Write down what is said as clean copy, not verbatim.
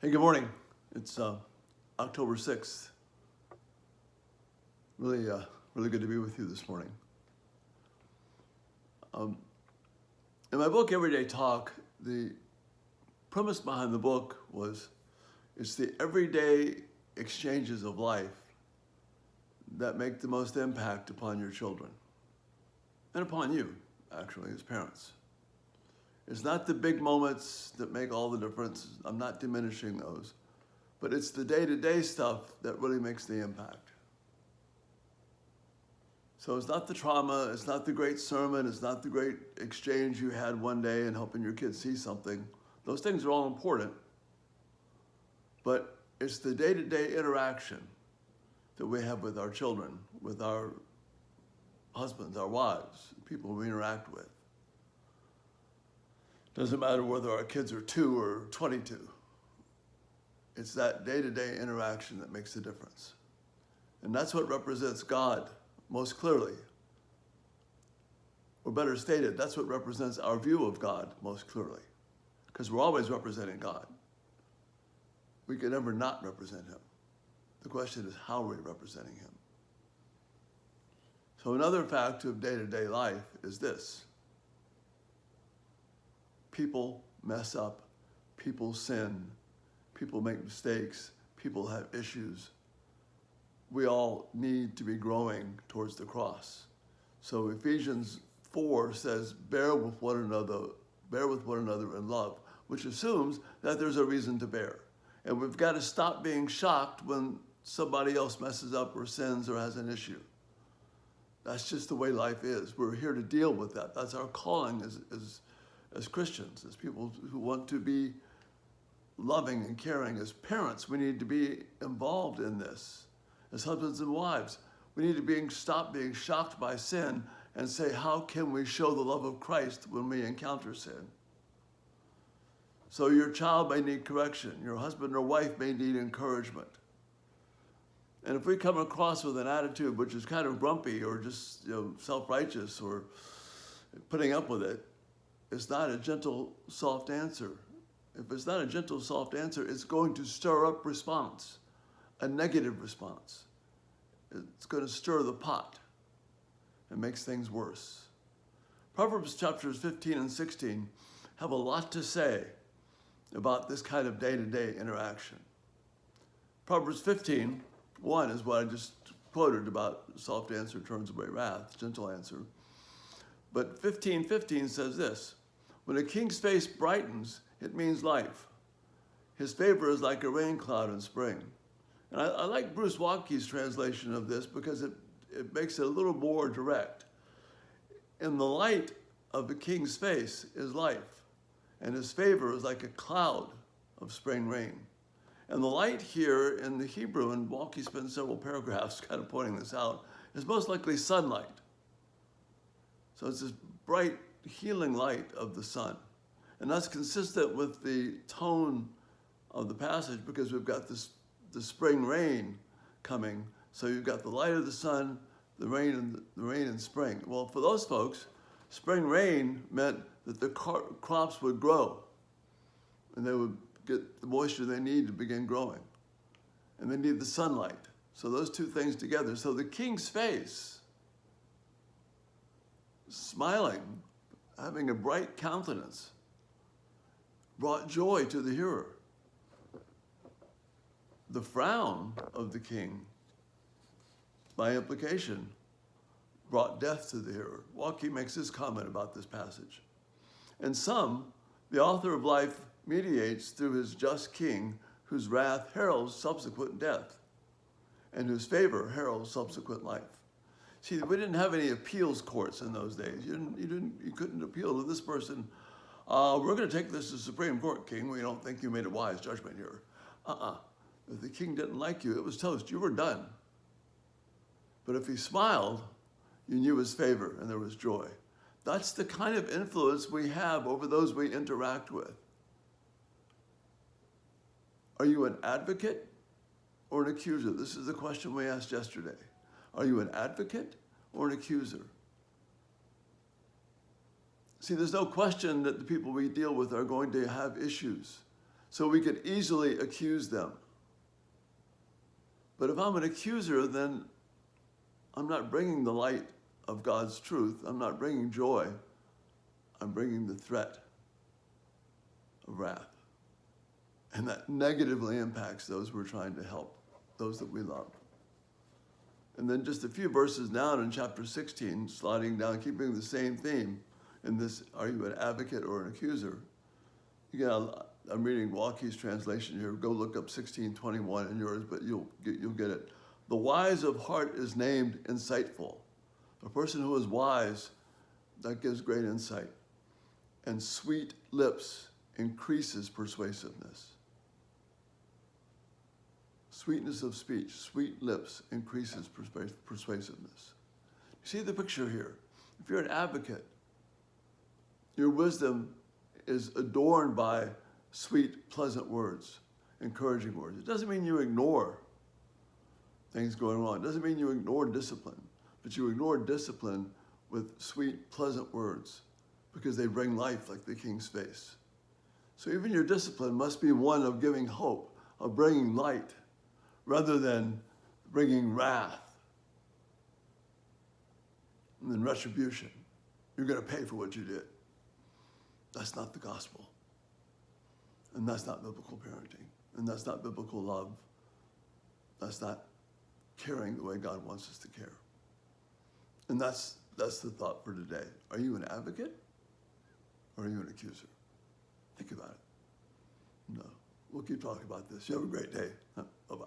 Hey, good morning. It's October 6th. Really good to be with you this morning. In my book, Everyday Talk, the premise behind the book was it's the everyday exchanges of life that make the most impact upon your children and upon you, actually, as parents. It's not the big moments that make all the difference. I'm not diminishing those. But it's the day-to-day stuff that really makes the impact. So it's not the trauma, it's not the great sermon, it's not the great exchange you had one day and helping your kids see something. Those things are all important. But it's the day-to-day interaction that we have with our children, with our husbands, our wives, people we interact with. Doesn't matter whether our kids are 2 or 22. It's that day-to-day interaction that makes the difference. And that's what represents God most clearly. Or better stated, that's what represents our view of God most clearly. Because we're always representing God. We can never not represent him. The question is, how are we representing him? So another fact of day-to-day life is this. People mess up, people sin, people make mistakes, people have issues. We all need to be growing towards the cross. So Ephesians 4 says, bear with one another in love, which assumes that there's a reason to bear. And we've got to stop being shocked when somebody else messes up or sins or has an issue. That's just the way life is. We're here to deal with that. That's our calling as Christians, as people who want to be loving and caring. As parents, we need to be involved in this. As husbands and wives, we need to stop being shocked by sin and say, how can we show the love of Christ when we encounter sin? So your child may need correction. Your husband or wife may need encouragement. And if we come across with an attitude which is kind of grumpy or just self-righteous or putting up with it, it's not a gentle, soft answer. If it's not a gentle, soft answer, it's going to stir up response, a negative response. It's going to stir the pot and makes things worse. Proverbs chapters 15 and 16 have a lot to say about this kind of day-to-day interaction. Proverbs 15:1 is what I just quoted about soft answer turns away wrath, gentle answer. But 15:15 says this, when a king's face brightens, it means life. His favor is like a rain cloud in spring. And I like Bruce Waltke's translation of this because it makes it a little more direct. In the light of the king's face is life, and his favor is like a cloud of spring rain. And the light here in the Hebrew, and Waltke spends several paragraphs kind of pointing this out, is most likely sunlight. So it's this bright, healing light of the sun. And that's consistent with the tone of the passage because we've got the spring rain coming. So you've got the light of the sun, the rain in spring. Well, for those folks, spring rain meant that the crops would grow and they would get the moisture they need to begin growing. And they need the sunlight. So those two things together. So the king's face, smiling, having a bright countenance, brought joy to the hearer. The frown of the king, by implication, brought death to the hearer. Waltke makes this comment about this passage. And some, the author of life mediates through his just king, whose wrath heralds subsequent death, and whose favor heralds subsequent life. See, we didn't have any appeals courts in those days. You couldn't appeal to this person. We're going to take this to the Supreme Court, King. We don't think you made a wise judgment here. If the king didn't like you, it was toast. You were done. But if he smiled, you knew his favor and there was joy. That's the kind of influence we have over those we interact with. Are you an advocate or an accuser? This is the question we asked yesterday. Are you an advocate or an accuser? See, there's no question that the people we deal with are going to have issues. So we could easily accuse them. But if I'm an accuser, then I'm not bringing the light of God's truth. I'm not bringing joy. I'm bringing the threat of wrath. And that negatively impacts those we're trying to help, those that we love. And then just a few verses down in chapter 16, sliding down, keeping the same theme in this, are you an advocate or an accuser? Again, I'm reading Walkey's translation here. Go look up 16:21 in yours, but you'll get it. The wise of heart is named insightful. A person who is wise, that gives great insight. And sweet lips increases persuasiveness. Sweetness of speech, sweet lips increases persuasiveness. You see the picture here. If you're an advocate, your wisdom is adorned by sweet, pleasant words, encouraging words. It doesn't mean you ignore things going wrong. It doesn't mean you ignore discipline, but you ignore discipline with sweet, pleasant words because they bring life like the king's face. So even your discipline must be one of giving hope, of bringing light, rather than bringing wrath and then retribution. You're going to pay for what you did. That's not the gospel. And that's not biblical parenting. And that's not biblical love. That's not caring the way God wants us to care. And that's the thought for today. Are you an advocate or are you an accuser? Think about it. No. We'll keep talking about this. You have a great day. Bye-bye.